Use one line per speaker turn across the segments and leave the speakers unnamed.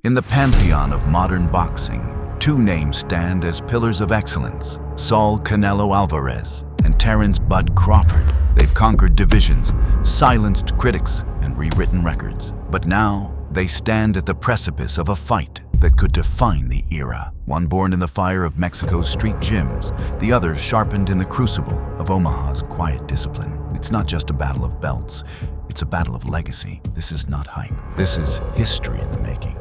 In the pantheon of modern boxing, two names stand as pillars of excellence: Saul Canelo Alvarez and Terence "Bud" Crawford. They've conquered divisions, silenced critics, and rewritten records. But now, they stand at the precipice of a fight that could define the era. One born in the fire of Mexico's street gyms, the other sharpened in the crucible of Omaha's quiet discipline. It's not just a battle of belts, it's a battle of legacy. This is not hype. This is history in the making.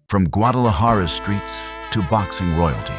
From Guadalajara's streets to boxing royalty.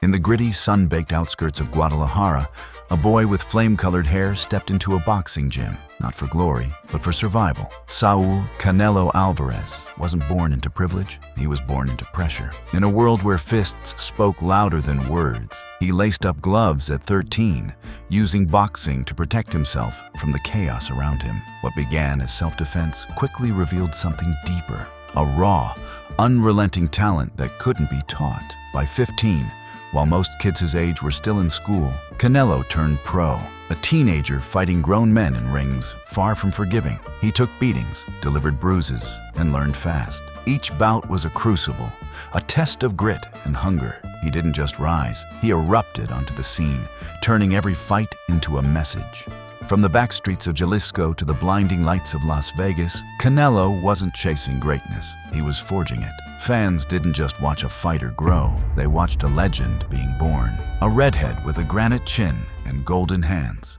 In the gritty, sun-baked outskirts of Guadalajara, a boy with flame-colored hair stepped into a boxing gym, not for glory, but for survival. Saul Canelo Alvarez wasn't born into privilege, he was born into pressure. In a world where fists spoke louder than words, he laced up gloves at 13, using boxing to protect himself from the chaos around him. What began as self-defense quickly revealed something deeper, a raw, unrelenting talent that couldn't be taught. By 15, while most kids his age were still in school, Canelo turned pro, a teenager fighting grown men in rings far from forgiving. He took beatings, delivered bruises, and learned fast. Each bout was a crucible, a test of grit and hunger. He didn't just rise, he erupted onto the scene, turning every fight into a message. From the backstreets of Jalisco to the blinding lights of Las Vegas, Canelo wasn't chasing greatness, he was forging it. Fans didn't just watch a fighter grow, they watched a legend being born. A redhead with a granite chin and golden hands.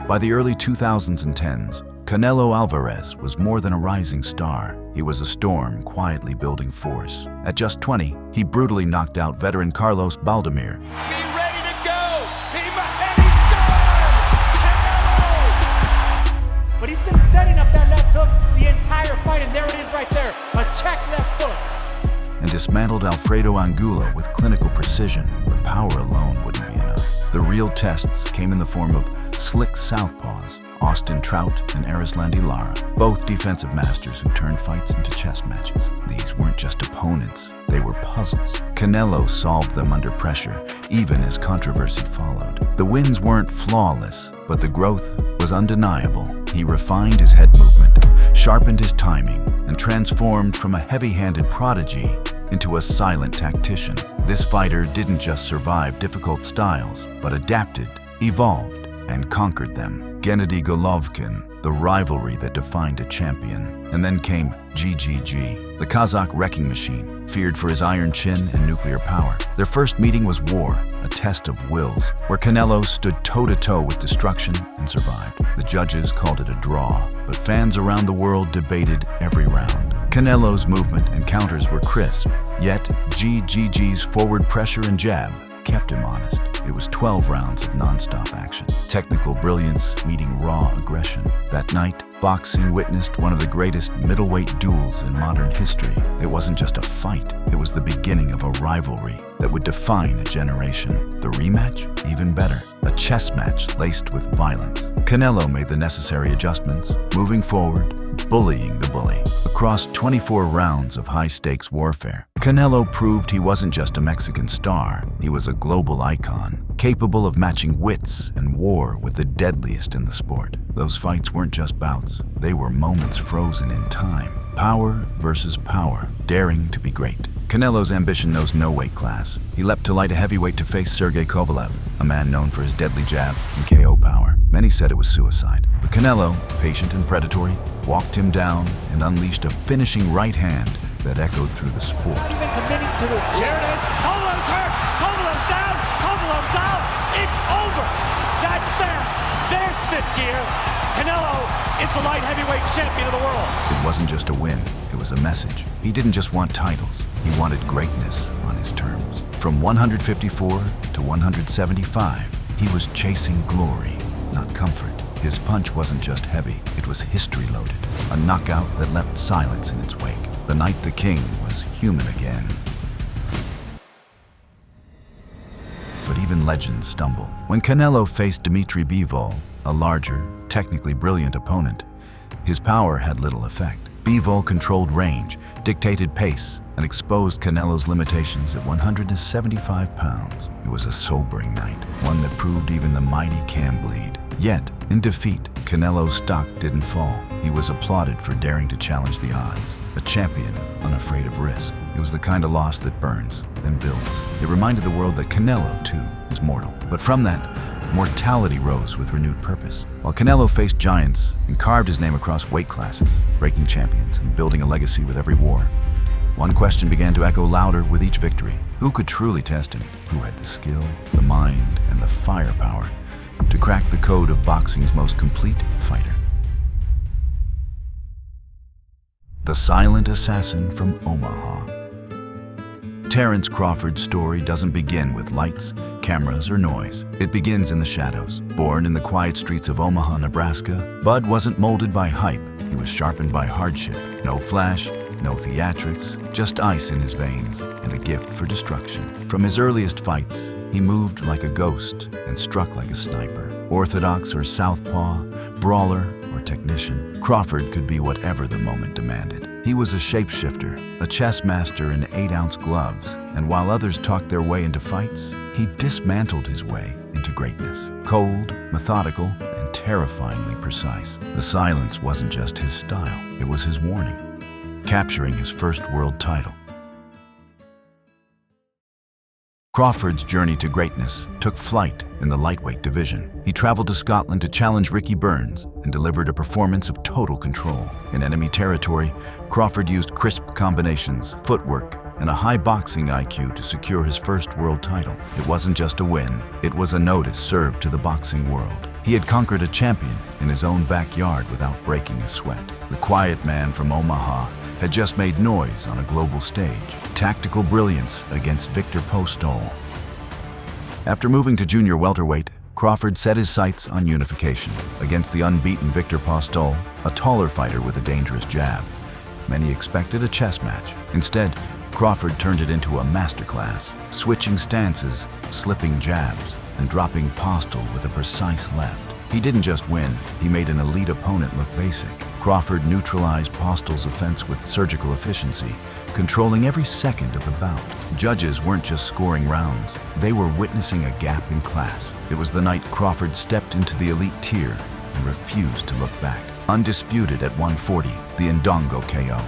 By the early 2000s and 10s, Canelo Alvarez was more than a rising star. He was a storm quietly building force. At just 20, he brutally knocked out veteran Carlos Baldemir.
But he's been setting up that left hook the entire fight, and there it is right there, a check left hook.
And dismantled Alfredo Angulo with clinical precision, but power alone wouldn't be enough. The real tests came in the form of slick southpaws, Austin Trout and Erislandy Lara, both defensive masters who turned fights into chess matches. These weren't just opponents, they were puzzles. Canelo solved them under pressure, even as controversy followed. The wins weren't flawless, but the growth was undeniable. He refined his head movement, sharpened his timing, and transformed from a heavy-handed prodigy into a silent tactician. This fighter didn't just survive difficult styles, but adapted, evolved, and conquered them. Gennady Golovkin, the rivalry that defined a champion. And then came GGG, the Kazakh wrecking machine, feared for his iron chin and nuclear power. Their first meeting was war, a test of wills, where Canelo stood toe-to-toe with destruction and survived. The judges called it a draw, but fans around the world debated every round. Canelo's movement and counters were crisp, yet GGG's forward pressure and jab kept him honest. It was 12 rounds of non-stop action. Technical brilliance meeting raw aggression. That night, boxing witnessed one of the greatest middleweight duels in modern history. It wasn't just a fight, it was the beginning of a rivalry that would define a generation. The rematch? Even better. A chess match laced with violence. Canelo made the necessary adjustments, moving forward, bullying the bully. Across 24 rounds of high-stakes warfare, Canelo proved he wasn't just a Mexican star, he was a global icon, capable of matching wits and war with the deadliest in the sport. Those fights weren't just bouts, they were moments frozen in time. Power versus power, daring to be great. Canelo's ambition knows no weight class. He leapt to light a heavyweight to face Sergey Kovalev, a man known for his deadly jab and KO power. Many said it was suicide, but Canelo, patient and predatory, walked him down and unleashed a finishing right hand that echoed through the sport.
Not even committing to it. Here it is. Kovalev's hurt. Kovalev's down. Kovalev's out. It's over. That fast. There's fifth gear. Canelo is the light heavyweight champion of the world.
It wasn't just a win, it was a message. He didn't just want titles, he wanted greatness on his terms. From 154 to 175, he was chasing glory, not comfort. His punch wasn't just heavy, it was history-loaded. A knockout that left silence in its wake. The night the king was human again. But even legends stumble. When Canelo faced Dmitry Bivol, a larger, technically brilliant opponent, his power had little effect. Bivol-controlled range, dictated pace, and exposed Canelo's limitations at 175 pounds. It was a sobering night, one that proved even the mighty can bleed. Yet, in defeat, Canelo's stock didn't fall. He was applauded for daring to challenge the odds, a champion unafraid of risk. It was the kind of loss that burns, then builds. It reminded the world that Canelo, too, is mortal. But from that, mortality rose with renewed purpose. While Canelo faced giants and carved his name across weight classes, breaking champions and building a legacy with every war, one question began to echo louder with each victory. Who could truly test him? Who had the skill, the mind, and the firepower to crack the code of boxing's most complete fighter? The Silent Assassin from Omaha. Terence Crawford's story doesn't begin with lights, cameras, or noise. It begins in the shadows. Born in the quiet streets of Omaha, Nebraska, Bud wasn't molded by hype. He was sharpened by hardship. No flash, no theatrics, just ice in his veins and a gift for destruction. From his earliest fights, he moved like a ghost and struck like a sniper. Orthodox or southpaw, brawler or technician, Crawford could be whatever the moment demanded. He was a shapeshifter, a chess master in 8-ounce gloves, and while others talked their way into fights, he dismantled his way into greatness. Cold, methodical, and terrifyingly precise. The silence wasn't just his style, it was his warning. Capturing his first world title. Crawford's journey to greatness took flight in the lightweight division. He traveled to Scotland to challenge Ricky Burns and delivered a performance of total control. In enemy territory, Crawford used crisp combinations, footwork, and a high boxing IQ to secure his first world title. It wasn't just a win, it was a notice served to the boxing world. He had conquered a champion in his own backyard without breaking a sweat. The quiet man from Omaha had just made noise on a global stage. Tactical brilliance against Victor Postol. After moving to junior welterweight, Crawford set his sights on unification against the unbeaten Victor Postol, a taller fighter with a dangerous jab. Many expected a chess match. Instead, Crawford turned it into a masterclass, switching stances, slipping jabs, and dropping Postol with a precise left. He didn't just win, he made an elite opponent look basic. Crawford neutralized Postol's offense with surgical efficiency, controlling every second of the bout. Judges weren't just scoring rounds, they were witnessing a gap in class. It was the night Crawford stepped into the elite tier and refused to look back. Undisputed at 140, the Ndongo KO.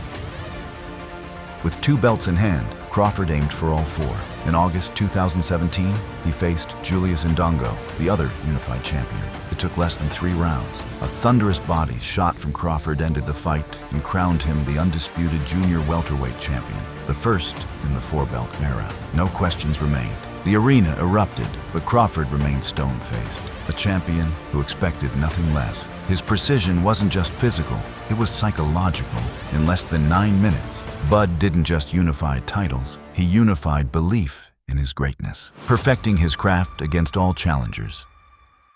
With 2 belts in hand, Crawford aimed for all 4. In August 2017, he faced Julius Ndongo, the other unified champion. It took less than 3 rounds. A thunderous body shot from Crawford ended the fight and crowned him the undisputed junior welterweight champion, the first in the 4-belt era. No questions remained. The arena erupted, but Crawford remained stone-faced, a champion who expected nothing less. His precision wasn't just physical, it was psychological. In less than 9 minutes, Bud didn't just unify titles, he unified belief in his greatness, perfecting his craft against all challengers.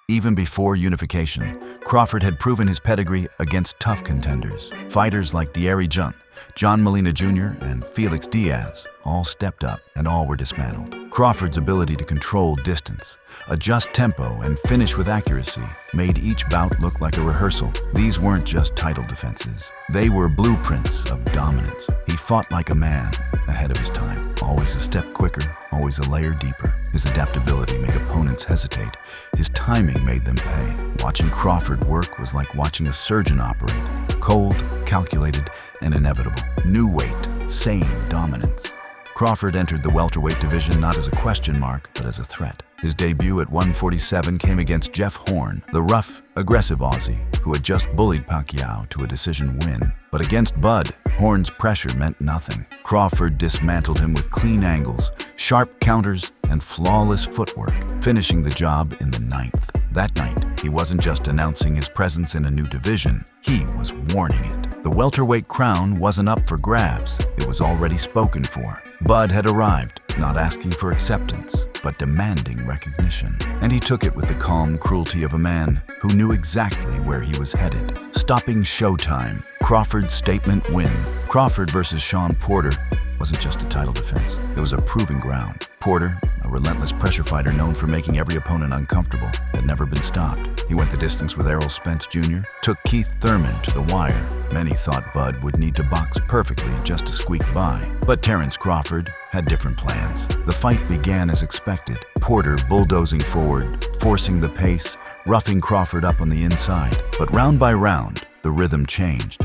Even before unification, Crawford had proven his pedigree against tough contenders. Fighters like Dieri Junt, John Molina Jr., and Felix Diaz all stepped up and all were dismantled. Crawford's ability to control distance, adjust tempo, and finish with accuracy made each bout look like a rehearsal. These weren't just title defenses. They were blueprints of dominance. He fought like a man, ahead of his time. Always a step quicker, always a layer deeper. His adaptability made opponents hesitate. His timing made them pay. Watching Crawford work was like watching a surgeon operate. Cold, calculated, and inevitable. New weight, sane dominance. Crawford entered the welterweight division not as a question mark, but as a threat. His debut at 147 came against Jeff Horn, the rough, aggressive Aussie who had just bullied Pacquiao to a decision win. But against Bud, Horn's pressure meant nothing. Crawford dismantled him with clean angles, sharp counters, and flawless footwork, finishing the job in the 9th. That night, he wasn't just announcing his presence in a new division, he was warning it. The welterweight crown wasn't up for grabs, it was already spoken for. Bud had arrived, not asking for acceptance, but demanding recognition. And he took it with the calm cruelty of a man who knew exactly where he was headed. Stopping Showtime, Crawford's statement win. Crawford versus Shawn Porter wasn't just a title defense, it was a proving ground. Porter, a relentless pressure fighter known for making every opponent uncomfortable, had never been stopped. He went the distance with Errol Spence Jr., took Keith Thurman to the wire. Many thought Bud would need to box perfectly just to squeak by. But Terence Crawford had different plans. The fight began as expected. Porter bulldozing forward, forcing the pace, roughing Crawford up on the inside. But round by round, the rhythm changed.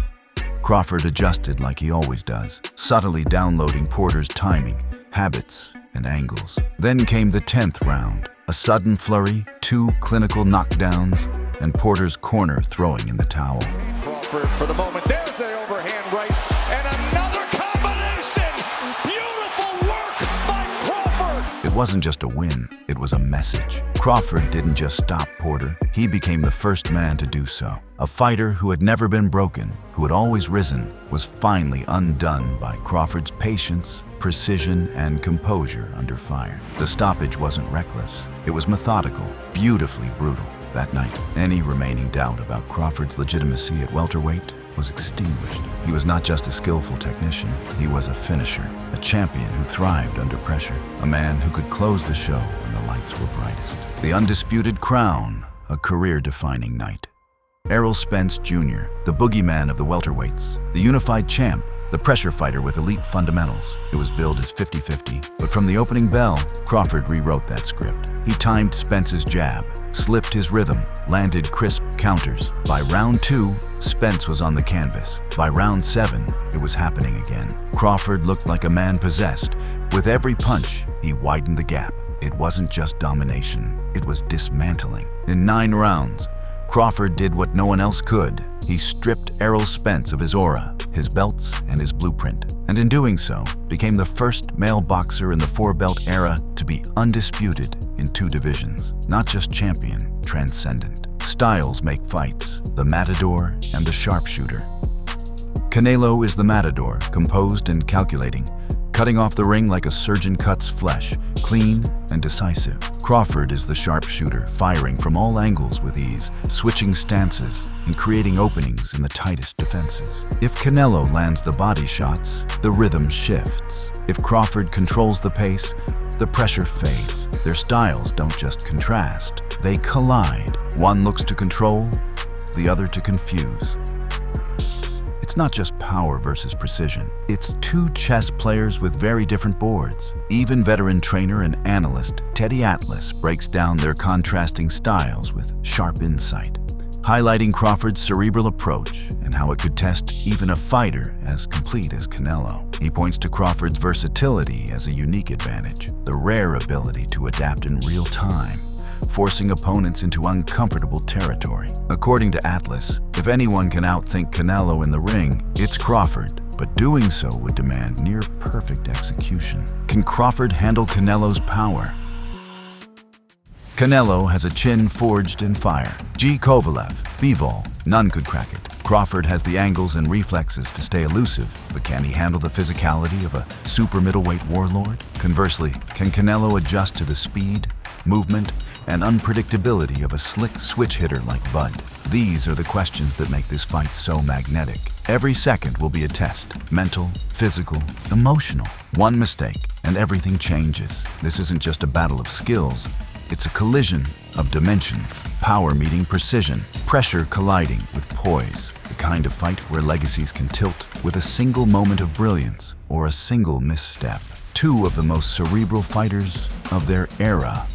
Crawford adjusted like he always does, subtly downloading Porter's timing, habits, and angles. Then came the 10th round. A sudden flurry, 2 clinical knockdowns, and Porter's corner throwing in the towel.
Crawford for the moment. There's the overhand right, and another combination. Beautiful work by Crawford.
It wasn't just a win, it was a message. Crawford didn't just stop Porter, he became the first man to do so. A fighter who had never been broken, who had always risen, was finally undone by Crawford's patience, precision, and composure under fire. The stoppage wasn't reckless. It was methodical, beautifully brutal. That night, any remaining doubt about Crawford's legitimacy at welterweight was extinguished. He was not just a skillful technician, he was a finisher, a champion who thrived under pressure, a man who could close the show when the lights were brightest. The undisputed crown, a career-defining night. Errol Spence Jr., the boogeyman of the welterweights, the unified champ, the pressure fighter with elite fundamentals. It was billed as 50-50, but from the opening bell, Crawford rewrote that script. He timed Spence's jab, slipped his rhythm, landed crisp counters. By round 2, Spence was on the canvas. By round 7, it was happening again. Crawford looked like a man possessed. With every punch, he widened the gap. It wasn't just domination, it was dismantling. In 9 rounds, Crawford did what no one else could. He stripped Errol Spence of his aura, his belts, and his blueprint, and in doing so, became the first male boxer in the 4-belt era to be undisputed in 2 divisions. Not just champion, transcendent. Styles make fights, the matador and the sharpshooter. Canelo is the matador, composed and calculating, cutting off the ring like a surgeon cuts flesh, clean and decisive. Crawford is the sharpshooter, firing from all angles with ease, switching stances and creating openings in the tightest defenses. If Canelo lands the body shots, the rhythm shifts. If Crawford controls the pace, the pressure fades. Their styles don't just contrast, they collide. One looks to control, the other to confuse. It's not just power versus precision. It's 2 chess players with very different boards. Even veteran trainer and analyst Teddy Atlas breaks down their contrasting styles with sharp insight, highlighting Crawford's cerebral approach and how it could test even a fighter as complete as Canelo. He points to Crawford's versatility as a unique advantage, the rare ability to adapt in real time, forcing opponents into uncomfortable territory. According to Atlas, if anyone can outthink Canelo in the ring, it's Crawford, but doing so would demand near-perfect execution. Can Crawford handle Canelo's power? Canelo has a chin forged in fire. G. Kovalev, Bivol, none could crack it. Crawford has the angles and reflexes to stay elusive, but can he handle the physicality of a super middleweight warlord? Conversely, can Canelo adjust to the speed, movement, and unpredictability of a slick switch hitter like Bud? These are the questions that make this fight so magnetic. Every second will be a test, mental, physical, emotional. One mistake, and everything changes. This isn't just a battle of skills, it's a collision of dimensions, power meeting precision, pressure colliding with poise, the kind of fight where legacies can tilt with a single moment of brilliance or a single misstep. 2 of the most cerebral fighters of their era.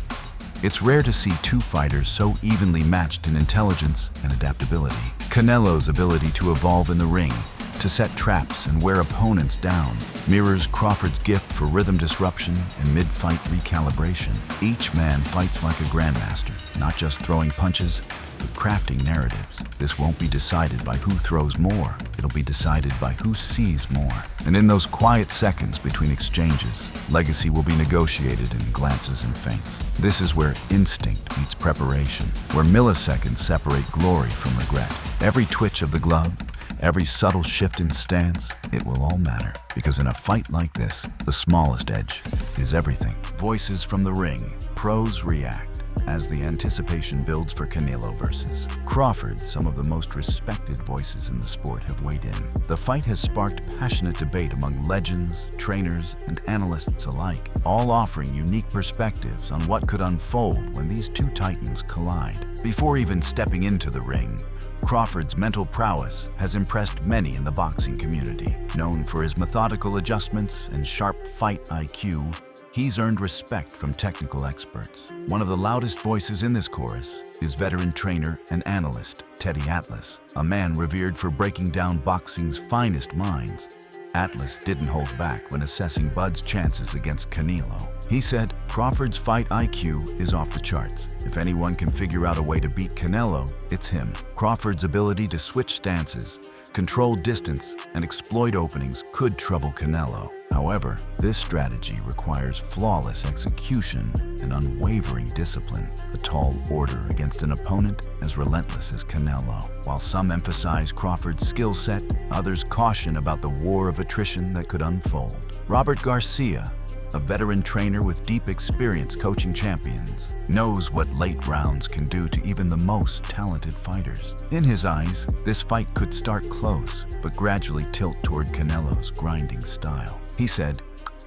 It's rare to see 2 fighters so evenly matched in intelligence and adaptability. Canelo's ability to evolve in the ring, to set traps and wear opponents down, mirrors Crawford's gift for rhythm disruption and mid-fight recalibration. Each man fights like a grandmaster, not just throwing punches, but crafting narratives. This won't be decided by who throws more, it'll be decided by who sees more. And in those quiet seconds between exchanges, legacy will be negotiated in glances and feints. This is where instinct meets preparation, where milliseconds separate glory from regret. Every twitch of the glove, every subtle shift in stance, it will all matter. Because in a fight like this, the smallest edge is everything. Voices from the ring, pros react. as the anticipation builds for Canelo versus Crawford, some of the most respected voices in the sport have weighed in. The fight has sparked passionate debate among legends, trainers, and analysts alike, all offering unique perspectives on what could unfold when these two titans collide. Before even stepping into the ring, Crawford's mental prowess has impressed many in the boxing community. Known for his methodical adjustments and sharp fight IQ, he's earned respect from technical experts. One of the loudest voices in this chorus is veteran trainer and analyst Teddy Atlas, a man revered for breaking down boxing's finest minds. Atlas didn't hold back when assessing Bud's chances against Canelo. He said, "Crawford's fight IQ is off the charts. If anyone can figure out a way to beat Canelo, it's him. Crawford's ability to switch stances, control distance, and exploit openings could trouble Canelo. However, this strategy requires flawless execution and unwavering discipline, a tall order against an opponent as relentless as Canelo." While some emphasize Crawford's skill set, others caution about the war of attrition that could unfold. Robert Garcia, a veteran trainer with deep experience coaching champions, knows what late rounds can do to even the most talented fighters. In his eyes, this fight could start close, but gradually tilt toward Canelo's grinding style. He said,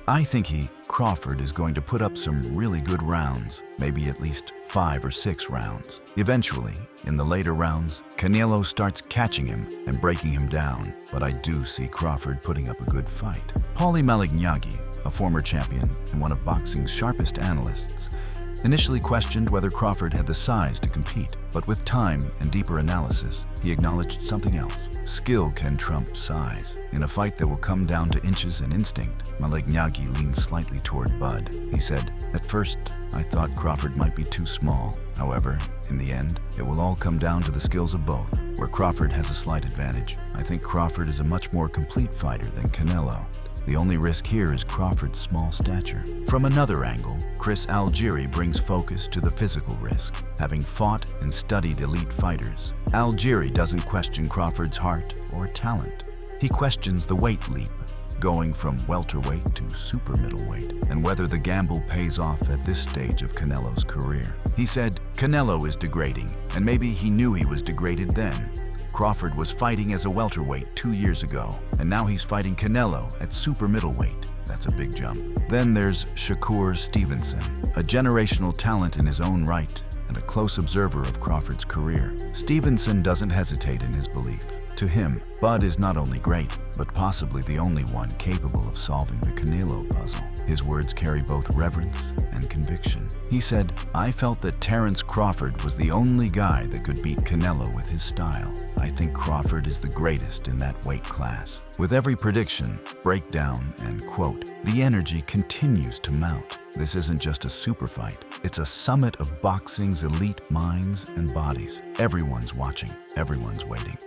"I think Crawford is going to put up some really good rounds, maybe at least 5 or 6 rounds. Eventually, in the later rounds, Canelo starts catching him and breaking him down, but I do see Crawford putting up a good fight." Paulie Malignaggi, a former champion and one of boxing's sharpest analysts, initially questioned whether Crawford had the size to compete, but with time and deeper analysis, he acknowledged something else. Skill can trump size. In a fight that will come down to inches and instinct, Malignaggi leaned slightly toward Bud. He said, "At first, I thought Crawford might be too small. However, in the end, it will all come down to the skills of both. Where Crawford has a slight advantage, I think Crawford is a much more complete fighter than Canelo. The only risk here is Crawford's small stature." From another angle, Chris Algieri brings focus to the physical risk. Having fought and studied elite fighters, Algieri doesn't question Crawford's heart or talent. He questions the weight leap, going from welterweight to super middleweight, and whether the gamble pays off at this stage of Canelo's career. He said, "Canelo is degrading, and maybe he knew he was degraded then. Crawford was fighting as a welterweight 2 years ago, and now he's fighting Canelo at super middleweight. That's a big jump." Then there's Shakur Stevenson, a generational talent in his own right and a close observer of Crawford's career. Stevenson doesn't hesitate in his belief. To him, Bud is not only great, but possibly the only one capable of solving the Canelo puzzle. His words carry both reverence and conviction. He said, "I felt that Terence Crawford was the only guy that could beat Canelo with his style. I think Crawford is the greatest in that weight class." With every prediction, breakdown, and quote, the energy continues to mount. This isn't just a super fight. It's a summit of boxing's elite minds and bodies. Everyone's watching. Everyone's waiting.